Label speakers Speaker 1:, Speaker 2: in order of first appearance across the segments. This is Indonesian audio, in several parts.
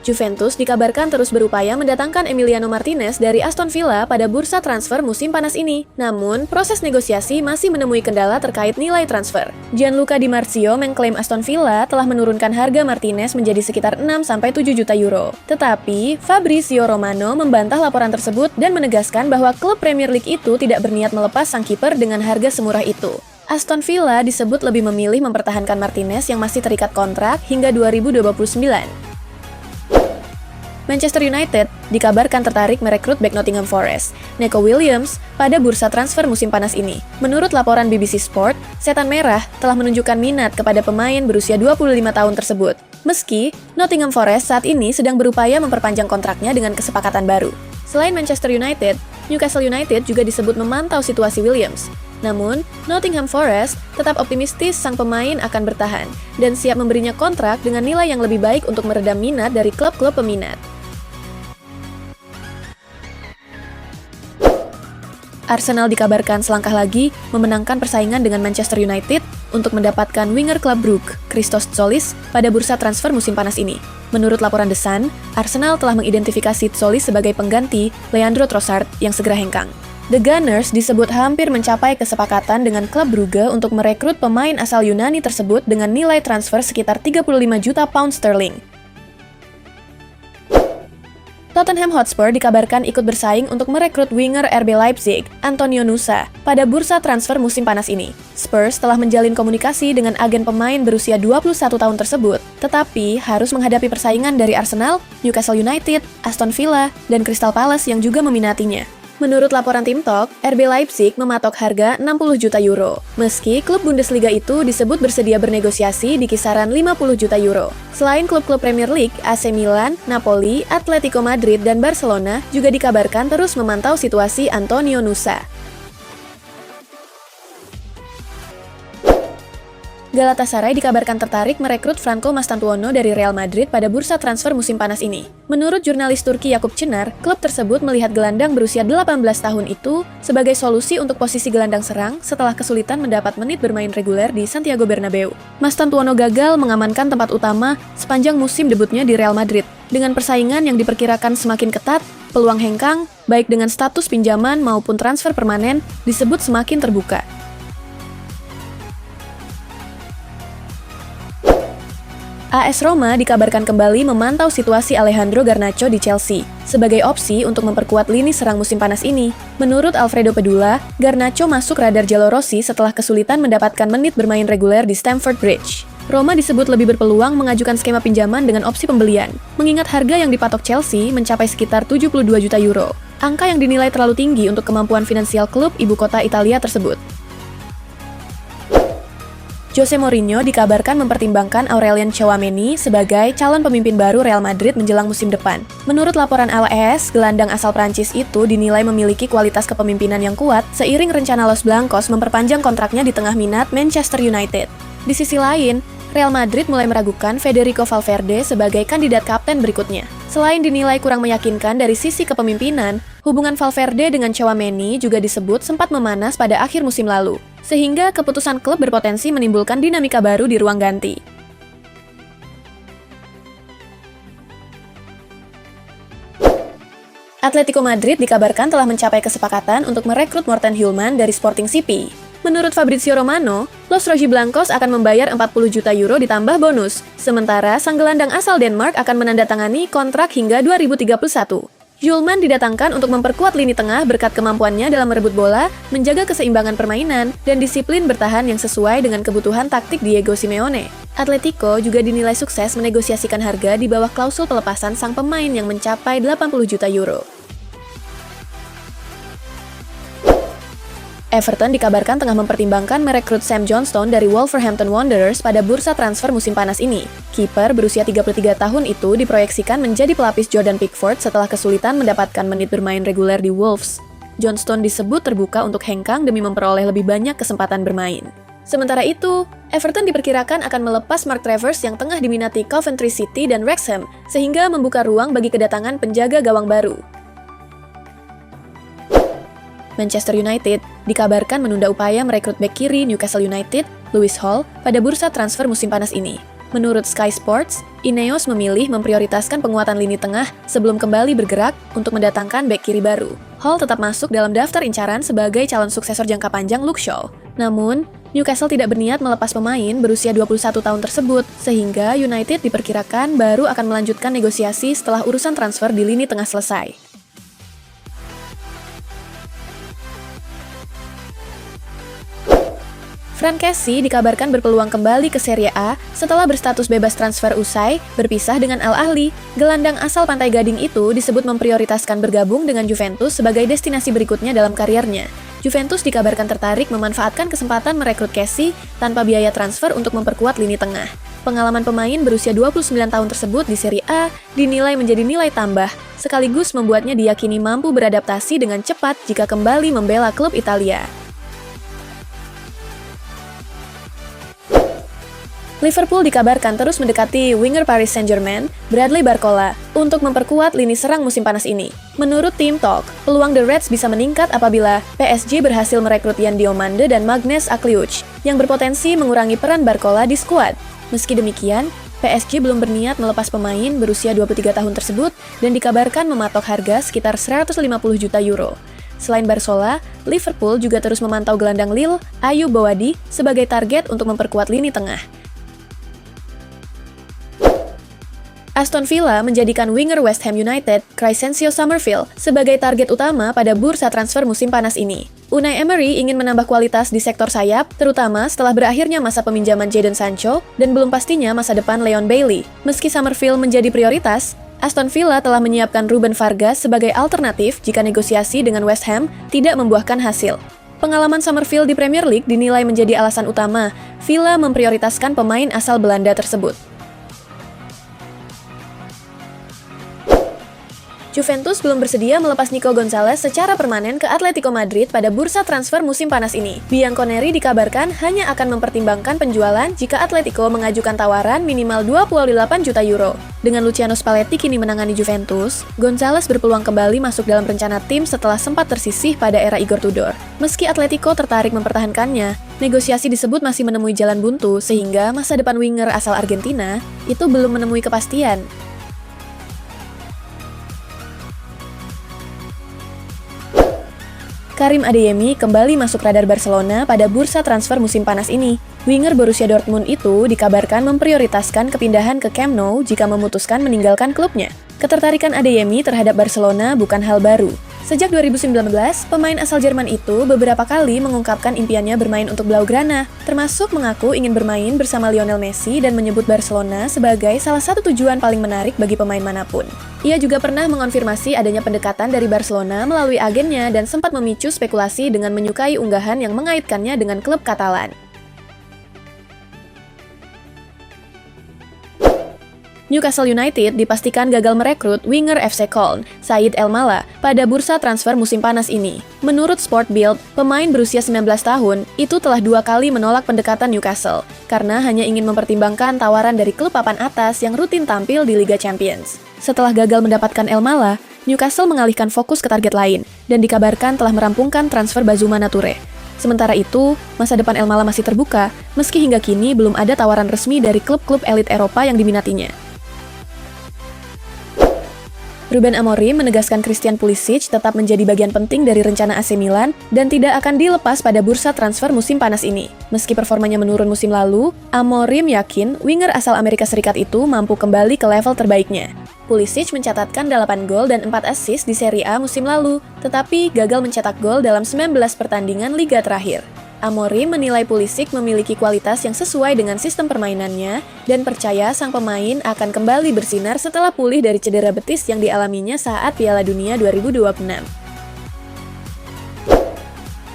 Speaker 1: Juventus dikabarkan terus berupaya mendatangkan Emiliano Martinez dari Aston Villa pada bursa transfer musim panas ini. Namun, proses negosiasi masih menemui kendala terkait nilai transfer. Gianluca Di Marzio mengklaim Aston Villa telah menurunkan harga Martinez menjadi sekitar 6-7 juta euro. Tetapi, Fabrizio Romano membantah laporan tersebut dan menegaskan bahwa klub Premier League itu tidak berniat melepas sang kiper dengan harga semurah itu. Aston Villa disebut lebih memilih mempertahankan Martinez yang masih terikat kontrak hingga 2029. Manchester United dikabarkan tertarik merekrut bek Nottingham Forest, Neco Williams, pada bursa transfer musim panas ini. Menurut laporan BBC Sport, Setan Merah telah menunjukkan minat kepada pemain berusia 25 tahun tersebut. Meski, Nottingham Forest saat ini sedang berupaya memperpanjang kontraknya dengan kesepakatan baru. Selain Manchester United, Newcastle United juga disebut memantau situasi Williams. Namun, Nottingham Forest tetap optimistis sang pemain akan bertahan dan siap memberinya kontrak dengan nilai yang lebih baik untuk meredam minat dari klub-klub peminat. Arsenal dikabarkan selangkah lagi memenangkan persaingan dengan Manchester United untuk mendapatkan winger klub Brugge, Christos Tzolis, pada bursa transfer musim panas ini. Menurut laporan The Sun, Arsenal telah mengidentifikasi Tzolis sebagai pengganti Leandro Trossard yang segera hengkang. The Gunners disebut hampir mencapai kesepakatan dengan klub Brugge untuk merekrut pemain asal Yunani tersebut dengan nilai transfer sekitar 35 juta pound sterling. Tottenham Hotspur dikabarkan ikut bersaing untuk merekrut winger RB Leipzig, Antonio Nusa, pada bursa transfer musim panas ini. Spurs telah menjalin komunikasi dengan agen pemain berusia 21 tahun tersebut, tetapi harus menghadapi persaingan dari Arsenal, Newcastle United, Aston Villa, dan Crystal Palace yang juga meminatinya. Menurut laporan Tim Talk, RB Leipzig mematok harga 60 juta euro, meski klub Bundesliga itu disebut bersedia bernegosiasi di kisaran 50 juta euro. Selain klub-klub Premier League, AC Milan, Napoli, Atletico Madrid, dan Barcelona juga dikabarkan terus memantau situasi Antonio Nusa. Galatasaray dikabarkan tertarik merekrut Franco Mastantuono dari Real Madrid pada bursa transfer musim panas ini. Menurut jurnalis Turki Yakup Çınar, klub tersebut melihat gelandang berusia 18 tahun itu sebagai solusi untuk posisi gelandang serang setelah kesulitan mendapat menit bermain reguler di Santiago Bernabeu. Mastantuono gagal mengamankan tempat utama sepanjang musim debutnya di Real Madrid. Dengan persaingan yang diperkirakan semakin ketat, peluang hengkang, baik dengan status pinjaman maupun transfer permanen, disebut semakin terbuka. AS Roma dikabarkan kembali memantau situasi Alejandro Garnacho di Chelsea sebagai opsi untuk memperkuat lini serang musim panas ini. Menurut Alfredo Pedula, Garnacho masuk radar Giallorossi setelah kesulitan mendapatkan menit bermain reguler di Stamford Bridge. Roma disebut lebih berpeluang mengajukan skema pinjaman dengan opsi pembelian, mengingat harga yang dipatok Chelsea mencapai sekitar 72 juta euro, angka yang dinilai terlalu tinggi untuk kemampuan finansial klub ibu kota Italia tersebut. Jose Mourinho dikabarkan mempertimbangkan Aurelien Tchouaméni sebagai calon pemimpin baru Real Madrid menjelang musim depan. Menurut laporan AS, gelandang asal Prancis itu dinilai memiliki kualitas kepemimpinan yang kuat seiring rencana Los Blancos memperpanjang kontraknya di tengah minat Manchester United. Di sisi lain, Real Madrid mulai meragukan Federico Valverde sebagai kandidat kapten berikutnya. Selain dinilai kurang meyakinkan dari sisi kepemimpinan, hubungan Valverde dengan Tchouaméni juga disebut sempat memanas pada akhir musim lalu, sehingga keputusan klub berpotensi menimbulkan dinamika baru di ruang ganti. Atletico Madrid dikabarkan telah mencapai kesepakatan untuk merekrut Morten Hjulmand dari Sporting CP. Menurut Fabrizio Romano, Los Rojiblancos akan membayar 40 juta euro ditambah bonus, sementara sang gelandang asal Denmark akan menandatangani kontrak hingga 2031. Hjulmand didatangkan untuk memperkuat lini tengah berkat kemampuannya dalam merebut bola, menjaga keseimbangan permainan, dan disiplin bertahan yang sesuai dengan kebutuhan taktik Diego Simeone. Atletico juga dinilai sukses menegosiasikan harga di bawah klausul pelepasan sang pemain yang mencapai 80 juta euro. Everton dikabarkan tengah mempertimbangkan merekrut Sam Johnstone dari Wolverhampton Wanderers pada bursa transfer musim panas ini. Kiper berusia 33 tahun itu diproyeksikan menjadi pelapis Jordan Pickford setelah kesulitan mendapatkan menit bermain reguler di Wolves. Johnstone disebut terbuka untuk hengkang demi memperoleh lebih banyak kesempatan bermain. Sementara itu, Everton diperkirakan akan melepas Mark Travers yang tengah diminati Coventry City dan Wrexham, sehingga membuka ruang bagi kedatangan penjaga gawang baru. Manchester United dikabarkan menunda upaya merekrut bek kiri Newcastle United, Lewis Hall, pada bursa transfer musim panas ini. Menurut Sky Sports, Ineos memilih memprioritaskan penguatan lini tengah sebelum kembali bergerak untuk mendatangkan bek kiri baru. Hall tetap masuk dalam daftar incaran sebagai calon suksesor jangka panjang Luke Shaw. Namun, Newcastle tidak berniat melepas pemain berusia 21 tahun tersebut, sehingga United diperkirakan baru akan melanjutkan negosiasi setelah urusan transfer di lini tengah selesai. Frank Kessie dikabarkan berpeluang kembali ke Serie A setelah berstatus bebas transfer usai berpisah dengan Al Ahly. Gelandang asal Pantai Gading itu disebut memprioritaskan bergabung dengan Juventus sebagai destinasi berikutnya dalam karirnya. Juventus dikabarkan tertarik memanfaatkan kesempatan merekrut Kessie tanpa biaya transfer untuk memperkuat lini tengah. Pengalaman pemain berusia 29 tahun tersebut di Serie A dinilai menjadi nilai tambah, sekaligus membuatnya diyakini mampu beradaptasi dengan cepat jika kembali membela klub Italia. Liverpool dikabarkan terus mendekati winger Paris Saint-Germain, Bradley Barcola, untuk memperkuat lini serang musim panas ini. Menurut Team Talk, peluang The Reds bisa meningkat apabila PSG berhasil merekrut Yan Diomande dan Magnus Akliuch, yang berpotensi mengurangi peran Barcola di skuad. Meski demikian, PSG belum berniat melepas pemain berusia 23 tahun tersebut dan dikabarkan mematok harga sekitar 150 juta euro. Selain Barcola, Liverpool juga terus memantau gelandang Lille, Ayoub Bouadi, sebagai target untuk memperkuat lini tengah. Aston Villa menjadikan winger West Ham United, Crysencio Summerville, sebagai target utama pada bursa transfer musim panas ini. Unai Emery ingin menambah kualitas di sektor sayap, terutama setelah berakhirnya masa peminjaman Jadon Sancho dan belum pastinya masa depan Leon Bailey. Meski Summerville menjadi prioritas, Aston Villa telah menyiapkan Ruben Vargas sebagai alternatif jika negosiasi dengan West Ham tidak membuahkan hasil. Pengalaman Summerville di Premier League dinilai menjadi alasan utama Villa memprioritaskan pemain asal Belanda tersebut. Juventus belum bersedia melepas Nico Gonzalez secara permanen ke Atletico Madrid pada bursa transfer musim panas ini. Bianconeri dikabarkan hanya akan mempertimbangkan penjualan jika Atletico mengajukan tawaran minimal 28 juta euro. Dengan Luciano Spalletti kini menangani Juventus, Gonzalez berpeluang kembali masuk dalam rencana tim setelah sempat tersisih pada era Igor Tudor. Meski Atletico tertarik mempertahankannya, negosiasi disebut masih menemui jalan buntu sehingga masa depan winger asal Argentina itu belum menemui kepastian. Karim Adeyemi kembali masuk radar Barcelona pada bursa transfer musim panas ini. Winger Borussia Dortmund itu dikabarkan memprioritaskan kepindahan ke Camp Nou jika memutuskan meninggalkan klubnya. Ketertarikan Adeyemi terhadap Barcelona bukan hal baru. Sejak 2019, pemain asal Jerman itu beberapa kali mengungkapkan impiannya bermain untuk Blaugrana, termasuk mengaku ingin bermain bersama Lionel Messi dan menyebut Barcelona sebagai salah satu tujuan paling menarik bagi pemain manapun. Ia juga pernah mengonfirmasi adanya pendekatan dari Barcelona melalui agennya dan sempat memicu spekulasi dengan menyukai unggahan yang mengaitkannya dengan klub Katalan. Newcastle United dipastikan gagal merekrut winger FC Köln, Said Elmala, pada bursa transfer musim panas ini. Menurut Sport Bild, pemain berusia 19 tahun itu telah 2 kali menolak pendekatan Newcastle karena hanya ingin mempertimbangkan tawaran dari klub papan atas yang rutin tampil di Liga Champions. Setelah gagal mendapatkan Elmala, Newcastle mengalihkan fokus ke target lain dan dikabarkan telah merampungkan transfer Bazuma Nature. Sementara itu, masa depan Elmala masih terbuka, meski hingga kini belum ada tawaran resmi dari klub-klub elit Eropa yang diminatinya. Ruben Amorim menegaskan Christian Pulisic tetap menjadi bagian penting dari rencana AC Milan dan tidak akan dilepas pada bursa transfer musim panas ini. Meski performanya menurun musim lalu, Amorim yakin winger asal Amerika Serikat itu mampu kembali ke level terbaiknya. Pulisic mencatatkan 8 gol dan 4 assist di Serie A musim lalu, tetapi gagal mencetak gol dalam 19 pertandingan liga terakhir. Amorim menilai Pulisic memiliki kualitas yang sesuai dengan sistem permainannya dan percaya sang pemain akan kembali bersinar setelah pulih dari cedera betis yang dialaminya saat Piala Dunia 2026.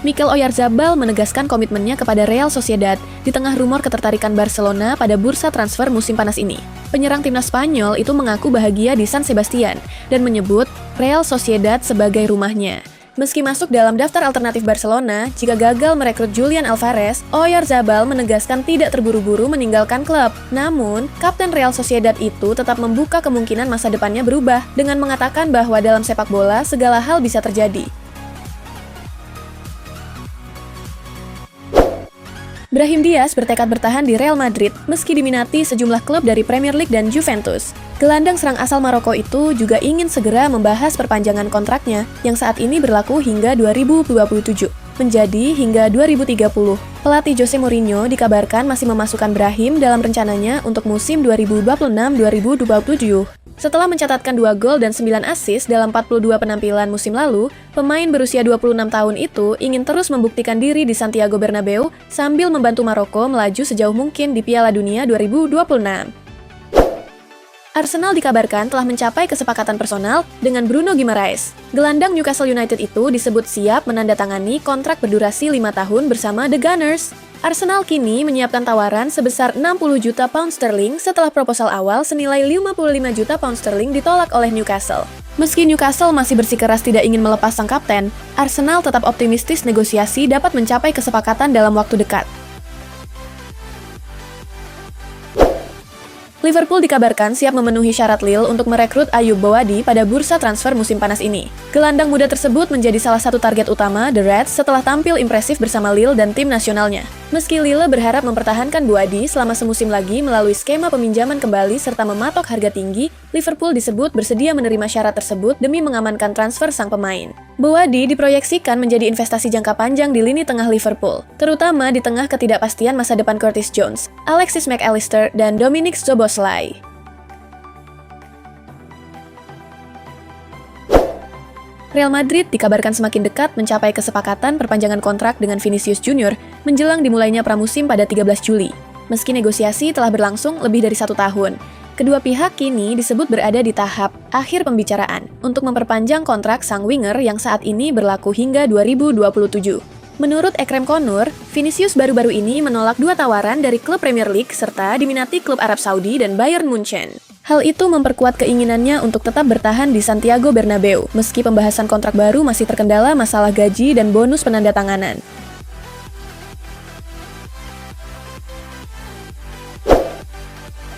Speaker 1: Mikel Oyarzabal menegaskan komitmennya kepada Real Sociedad di tengah rumor ketertarikan Barcelona pada bursa transfer musim panas ini. Penyerang timnas Spanyol itu mengaku bahagia di San Sebastian dan menyebut Real Sociedad sebagai rumahnya. Meski masuk dalam daftar alternatif Barcelona, jika gagal merekrut Julian Alvarez, Oyarzabal menegaskan tidak terburu-buru meninggalkan klub. Namun, kapten Real Sociedad itu tetap membuka kemungkinan masa depannya berubah dengan mengatakan bahwa dalam sepak bola segala hal bisa terjadi. Brahim Diaz bertekad bertahan di Real Madrid meski diminati sejumlah klub dari Premier League dan Juventus. Gelandang serang asal Maroko itu juga ingin segera membahas perpanjangan kontraknya yang saat ini berlaku hingga 2027, menjadi hingga 2030. Pelatih Jose Mourinho dikabarkan masih memasukkan Brahim dalam rencananya untuk musim 2026-2027. Setelah mencatatkan 2 gol dan 9 assist dalam 42 penampilan musim lalu, pemain berusia 26 tahun itu ingin terus membuktikan diri di Santiago Bernabeu sambil membantu Maroko melaju sejauh mungkin di Piala Dunia 2026. Arsenal dikabarkan telah mencapai kesepakatan personal dengan Bruno Guimaraes. Gelandang Newcastle United itu disebut siap menandatangani kontrak berdurasi 5 tahun bersama The Gunners. Arsenal kini menyiapkan tawaran sebesar 60 juta pound sterling setelah proposal awal senilai 55 juta pound sterling ditolak oleh Newcastle. Meski Newcastle masih bersikeras tidak ingin melepas sang kapten, Arsenal tetap optimistis negosiasi dapat mencapai kesepakatan dalam waktu dekat. Liverpool dikabarkan siap memenuhi syarat Lille untuk merekrut Ayoub Bouadi pada bursa transfer musim panas ini. Gelandang muda tersebut menjadi salah satu target utama The Reds setelah tampil impresif bersama Lille dan tim nasionalnya. Meski Lille berharap mempertahankan Bouadi selama semusim lagi melalui skema peminjaman kembali serta mematok harga tinggi, Liverpool disebut bersedia menerima syarat tersebut demi mengamankan transfer sang pemain. Bouadi diproyeksikan menjadi investasi jangka panjang di lini tengah Liverpool, terutama di tengah ketidakpastian masa depan Curtis Jones, Alexis Mac Allister, dan Dominic Szoboszlai. Real Madrid dikabarkan semakin dekat mencapai kesepakatan perpanjangan kontrak dengan Vinicius Junior menjelang dimulainya pramusim pada 13 Juli. Meski negosiasi telah berlangsung lebih dari 1 tahun, kedua pihak kini disebut berada di tahap akhir pembicaraan untuk memperpanjang kontrak sang winger yang saat ini berlaku hingga 2027. Menurut Ekrem Konur, Vinicius baru-baru ini menolak 2 tawaran dari klub Premier League serta diminati klub Arab Saudi dan Bayern Munchen. Hal itu memperkuat keinginannya untuk tetap bertahan di Santiago Bernabeu, meski pembahasan kontrak baru masih terkendala masalah gaji dan bonus penandatanganan.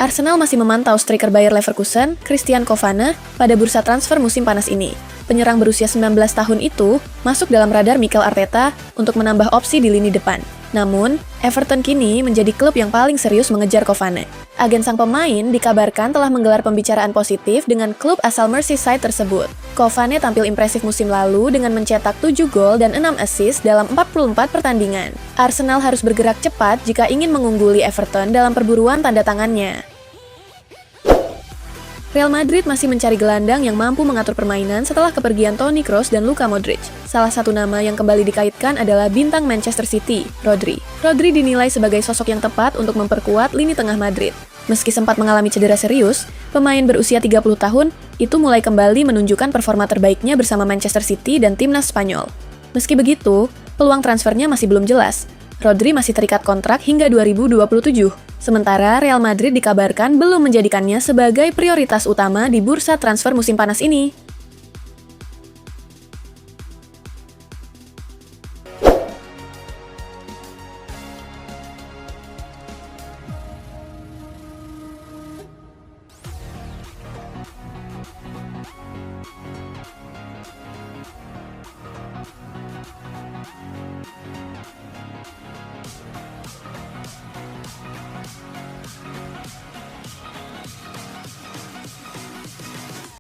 Speaker 1: Arsenal masih memantau striker Bayer Leverkusen, Christian Kovana, pada bursa transfer musim panas ini. Penyerang berusia 19 tahun itu masuk dalam radar Mikel Arteta untuk menambah opsi di lini depan. Namun, Everton kini menjadi klub yang paling serius mengejar Kovana. Agen sang pemain dikabarkan telah menggelar pembicaraan positif dengan klub asal Merseyside tersebut. Kovana tampil impresif musim lalu dengan mencetak 7 gol dan 6 assist dalam 44 pertandingan. Arsenal harus bergerak cepat jika ingin mengungguli Everton dalam perburuan tanda tangannya. Real Madrid masih mencari gelandang yang mampu mengatur permainan setelah kepergian Toni Kroos dan Luka Modric. Salah satu nama yang kembali dikaitkan adalah bintang Manchester City, Rodri. Rodri dinilai sebagai sosok yang tepat untuk memperkuat lini tengah Madrid. Meski sempat mengalami cedera serius, pemain berusia 30 tahun itu mulai kembali menunjukkan performa terbaiknya bersama Manchester City dan timnas Spanyol. Meski begitu, peluang transfernya masih belum jelas. Rodri masih terikat kontrak hingga 2027. Sementara Real Madrid dikabarkan belum menjadikannya sebagai prioritas utama di bursa transfer musim panas ini.